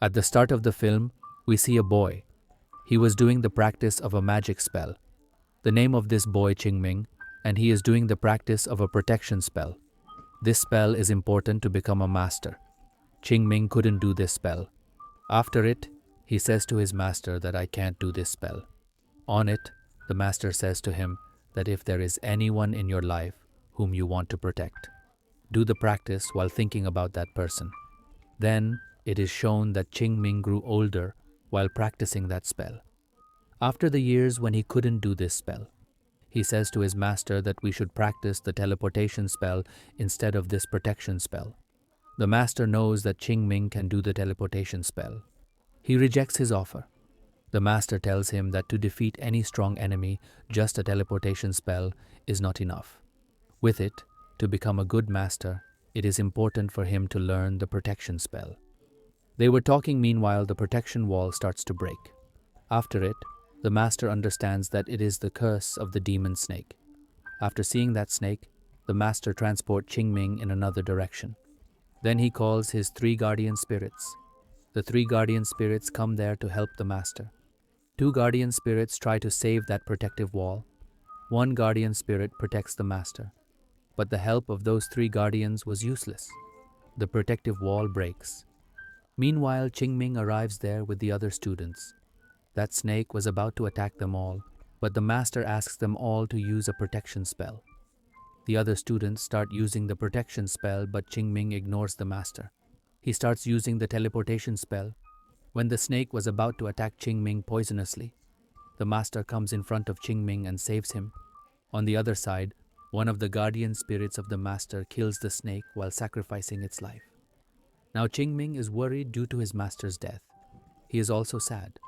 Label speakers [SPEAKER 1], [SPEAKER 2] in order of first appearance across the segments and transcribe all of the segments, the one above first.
[SPEAKER 1] At the start of the film, we see a boy. He was doing the practice of a magic spell. The name of this boy Jingming, and he is doing the practice of a protection spell. This spell is important to become a master. Jingming couldn't do this spell. After it, he says to his master that I can't do this spell. On it, the master says to him that if there is anyone in your life whom you want to protect, do the practice while thinking about that person. Then it is shown that Jingming grew older while practicing that spell. After the years when he couldn't do this spell, he says to his master that we should practice the teleportation spell instead of this protection spell. The master knows that Jingming can do the teleportation spell. He rejects his offer. The master tells him that to defeat any strong enemy, just a teleportation spell is not enough. With it, to become a good master, it is important for him to learn the protection spell. They were talking meanwhile the protection wall starts to break. After it, the master understands that it is the curse of the demon snake. After seeing that snake, the master transports Jingming in another direction. Then he calls his 3 guardian spirits. The 3 guardian spirits come there to help the master. 2 guardian spirits try to save that protective wall. 1 guardian spirit protects the master. But the help of those 3 guardians was useless. The protective wall breaks. Meanwhile, Jingming arrives there with the other students. That snake was about to attack them all, but the master asks them all to use a protection spell. The other students start using the protection spell, but Jingming ignores the master. He starts using the teleportation spell. When the snake was about to attack Jingming poisonously, the master comes in front of Jingming and saves him. On the other side, one of the guardian spirits of the master kills the snake while sacrificing its life. Now Jingming is worried due to his master's death. He is also sad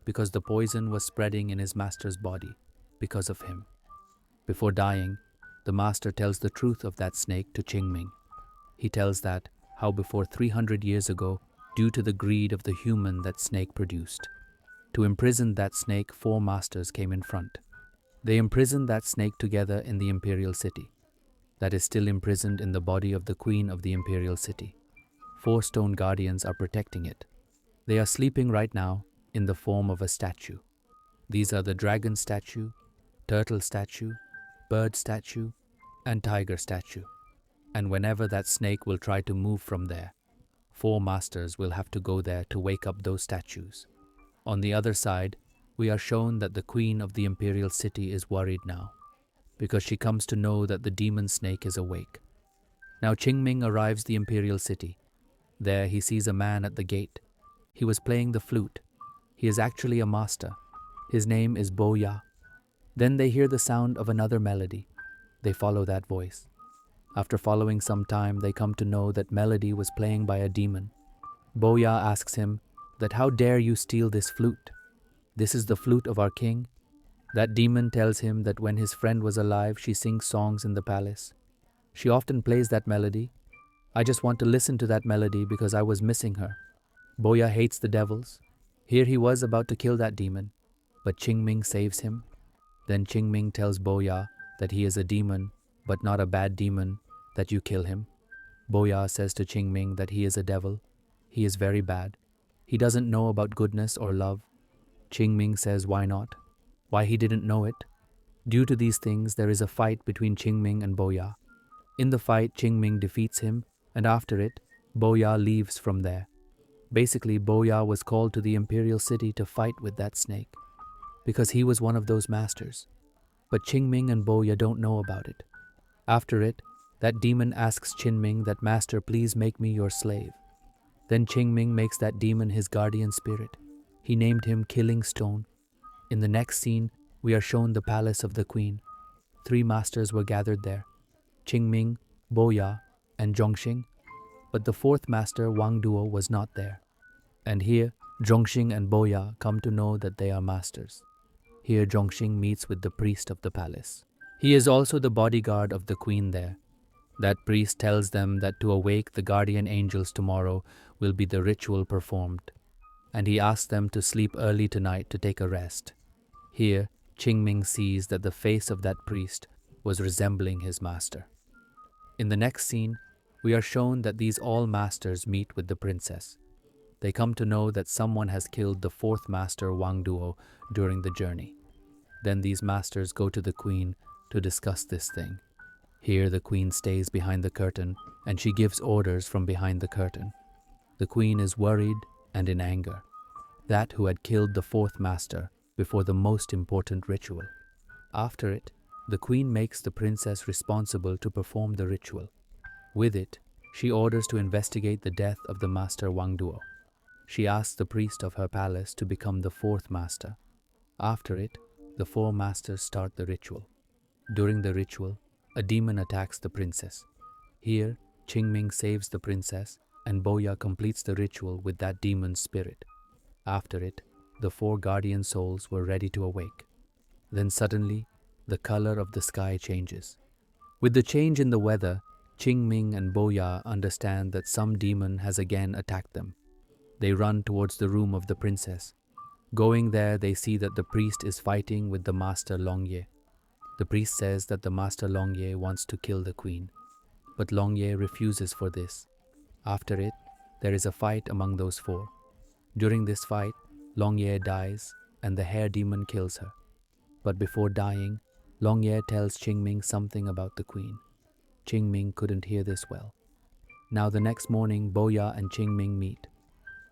[SPEAKER 1] because the poison was spreading in his master's body because of him. Before dying, the master tells the truth of that snake to Jingming. He tells that how before 300 years ago, due to the greed of the human that snake produced, to imprison that snake, 4 masters came in front. They imprisoned that snake together in the imperial city, that is still imprisoned in the body of the queen of the imperial city. 4 stone guardians are protecting it. They are sleeping right now in the form of a statue. These are the dragon statue, turtle statue, bird statue, and tiger statue. And whenever that snake will try to move from there, 4 masters will have to go there to wake up those statues. On the other side, we are shown that the queen of the imperial city is worried now, because she comes to know that the demon snake is awake. Now Jingming arrives the imperial city. There he sees a man at the gate. He was playing the flute. He is actually a master. His name is Bo Ya. Then they hear the sound of another melody. They follow that voice. After following some time, they come to know that melody was playing by a demon. Bo Ya asks him that how dare you steal this flute? This is the flute of our king. That demon tells him that when his friend was alive, she sings songs in the palace. She often plays that melody. I just want to listen to that melody because I was missing her. Bo Ya hates the devils. Here he was about to kill that demon, but Jingming saves him. Then Jingming tells Bo Ya that he is a demon, but not a bad demon, that you kill him. Bo Ya says to Jingming that he is a devil. He is very bad. He doesn't know about goodness or love. Jingming says why not? Why he didn't know it? Due to these things, there is a fight between Jingming and Bo Ya. In the fight, Jingming defeats him, and after it, Bo Ya leaves from there. Basically, Bo Ya was called to the imperial city to fight with that snake, because he was one of those masters. But Jingming and Bo Ya don't know about it. After it, that demon asks Jingming that, Master, please make me your slave. Then Jingming makes that demon his guardian spirit. He named him Killing Stone. In the next scene, we are shown the palace of the queen. 3 masters were gathered there: Jingming, Bo Ya, and Zhongxing. But the 4th master, Wang Duo, was not there. And here, Zhongxing and Bo Ya come to know that they are masters. Here Zhongxing meets with the priest of the palace. He is also the bodyguard of the queen there. That priest tells them that to awake the guardian angels tomorrow will be the ritual performed, and he asks them to sleep early tonight to take a rest. Here, Jingming sees that the face of that priest was resembling his master. In the next scene, we are shown that these all masters meet with the princess. They come to know that someone has killed the fourth master Wang Duo during the journey. Then these masters go to the queen to discuss this thing. Here the queen stays behind the curtain and she gives orders from behind the curtain. The queen is worried and in anger. That who had killed the fourth master before the most important ritual. After it, the queen makes the princess responsible to perform the ritual. With it, she orders to investigate the death of the master Wang Duo. She asks the priest of her palace to become the fourth master. After it, the four masters start the ritual. During the ritual, a demon attacks the princess. Here, Qingming saves the princess and Boya completes the ritual with that demon's spirit. After it, the four guardian souls were ready to awake. Then suddenly, the color of the sky changes. With the change in the weather, Qingming and Boya understand that some demon has again attacked them. They run towards the room of the princess. Going there, they see that the priest is fighting with the master Longye. The priest says that the master Longye wants to kill the queen, but Longye refuses for this. After it, there is a fight among those four. During this fight, Longye dies and the hair demon kills her. But before dying, Longye tells Qingming something about the queen. Qingming couldn't hear this well. Now the next morning, Boya and Qingming meet.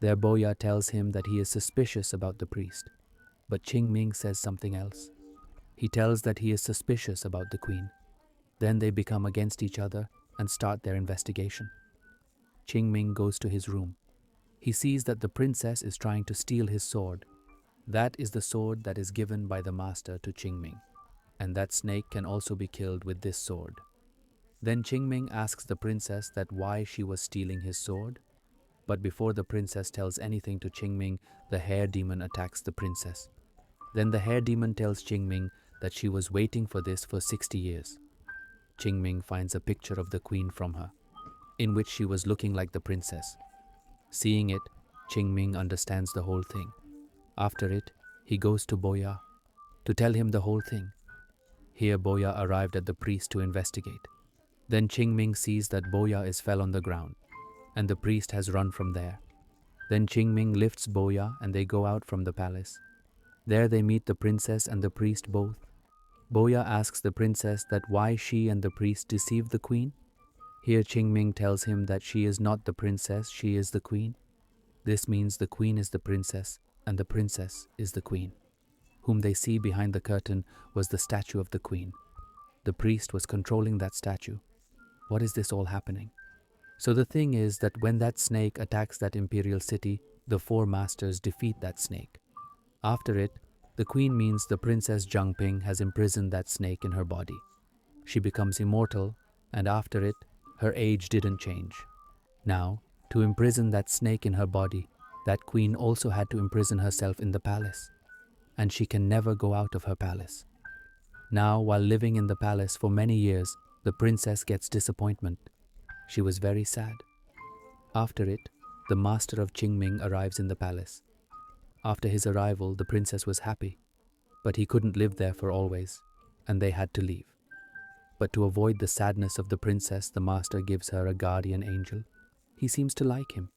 [SPEAKER 1] There Boya tells him that he is suspicious about the priest. But Qingming says something else. He tells that he is suspicious about the queen. Then they become against each other and start their investigation. Qingming goes to his room. He sees that the princess is trying to steal his sword. That is the sword that is given by the master to Qingming. And that snake can also be killed with this sword. Then Qingming asks the princess that why she was stealing his sword. But before the princess tells anything to Qingming, the hair demon attacks the princess. Then the hair demon tells Qingming that she was waiting for this for 60 years. Qingming finds a picture of the queen from her, in which she was looking like the princess. Seeing it, Qingming understands the whole thing. After it, he goes to Boya to tell him the whole thing. Here Boya arrived at the priest to investigate. Then Qingming sees that Boya is fell on the ground, and the priest has run from there. Then Qingming lifts Boya and they go out from the palace. There they meet the princess and the priest both. Boya asks the princess that why she and the priest deceived the queen. Here Qingming tells him that she is not the princess, she is the queen. This means the queen is the princess and the princess is the queen. Whom they see behind the curtain was the statue of the queen. The priest was controlling that statue. What is this all happening? So the thing is that when that snake attacks that imperial city, the four masters defeat that snake. After it, the queen means the princess Zhangping has imprisoned that snake in her body. She becomes immortal, and after it, her age didn't change. Now, to imprison that snake in her body, that queen also had to imprison herself in the palace. And she can never go out of her palace. Now, while living in the palace for many years, the princess gets disappointment. She was very sad. After it, the master of Qingming arrives in the palace. After his arrival, the princess was happy, but he couldn't live there for always, and they had to leave. But to avoid the sadness of the princess, the master gives her a guardian angel. He seems to like him.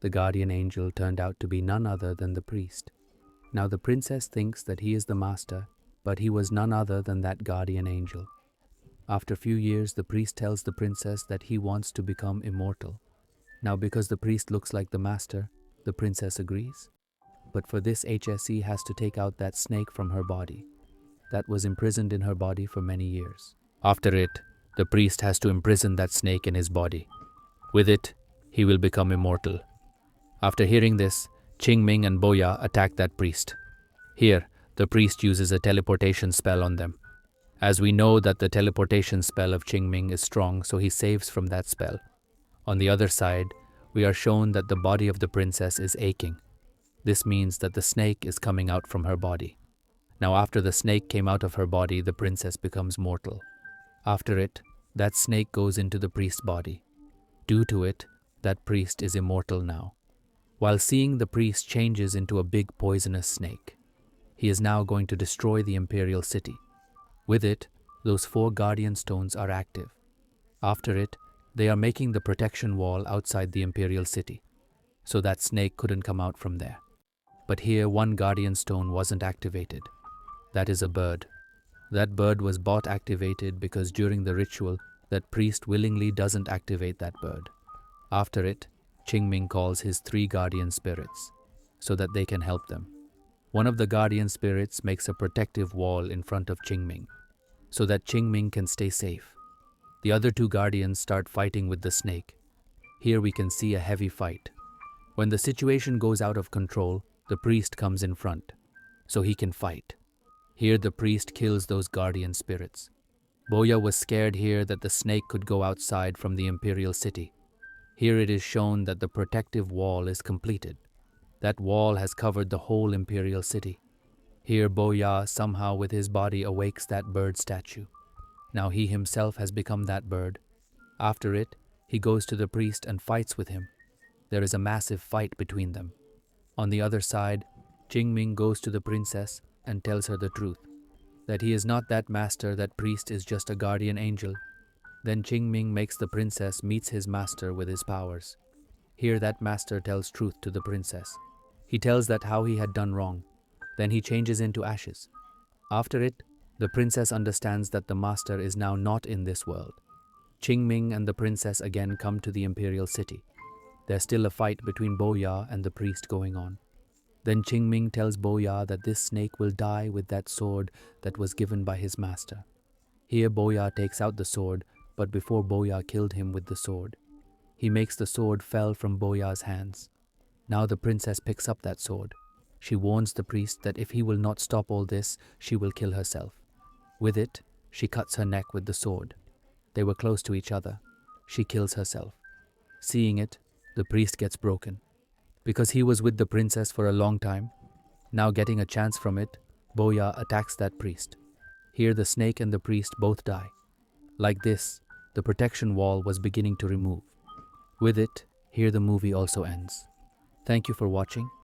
[SPEAKER 1] The guardian angel turned out to be none other than the priest. Now the princess thinks that he is the master, but he was none other than that guardian angel. After a few years, the priest tells the princess that he wants to become immortal. Now because the priest looks like the master, the princess agrees. But for this, HSE has to take out that snake from her body that was imprisoned in her body for many years. After it, the priest has to imprison that snake in his body. With it, he will become immortal. After hearing this, Qingming and Boya attack that priest. Here, the priest uses a teleportation spell on them. As we know that the teleportation spell of Qingming is strong, so he saves from that spell. On the other side, we are shown that the body of the princess is aching. This means that the snake is coming out from her body. Now after the snake came out of her body, the princess becomes mortal. After it, that snake goes into the priest's body. Due to it, that priest is immortal now. While seeing the priest changes into a big poisonous snake. He is now going to destroy the imperial city. With it, those 4 guardian stones are active. After it, they are making the protection wall outside the imperial city. so that snake couldn't come out from there. But here one guardian stone wasn't activated. That is a bird. That bird was bot activated because during the ritual, that priest willingly doesn't activate that bird. After it, Jingming calls his 3 guardian spirits so that they can help them. One of the guardian spirits makes a protective wall in front of Jingming so that Jingming can stay safe. The other 2 guardians start fighting with the snake. Here we can see a heavy fight. When the situation goes out of control, the priest comes in front so he can fight. Here the priest kills those guardian spirits. Boya was scared here that the snake could go outside from the imperial city. Here it is shown that the protective wall is completed. That wall has covered the whole imperial city. Here Boya somehow with his body awakes that bird statue. Now he himself has become that bird. After it, he goes to the priest and fights with him. There is a massive fight between them. On the other side, Jingming goes to the princess and tells her the truth, that he is not that master, that priest is just a guardian angel. Then Jingming makes the princess meets his master with his powers. Here that master tells truth to the princess. He tells that how he had done wrong. Then he changes into ashes. After it, the princess understands that the master is now not in this world. Jingming and the princess again come to the imperial city. There's still a fight between Boya and the priest going on. Then Jingming tells Boya that this snake will die with that sword that was given by his master. Here Boya takes out the sword, but before Boya killed him with the sword, he makes the sword fell from Boya's hands. Now the princess picks up that sword. She warns the priest that if he will not stop all this, she will kill herself. With it, she cuts her neck with the sword. They were close to each other. She kills herself. Seeing it, the priest gets broken. Because he was with the princess for a long time, now getting a chance from it, Boya attacks that priest. Here the snake and the priest both die. Like this, the protection wall was beginning to remove. With it, here the movie also ends. Thank you for watching.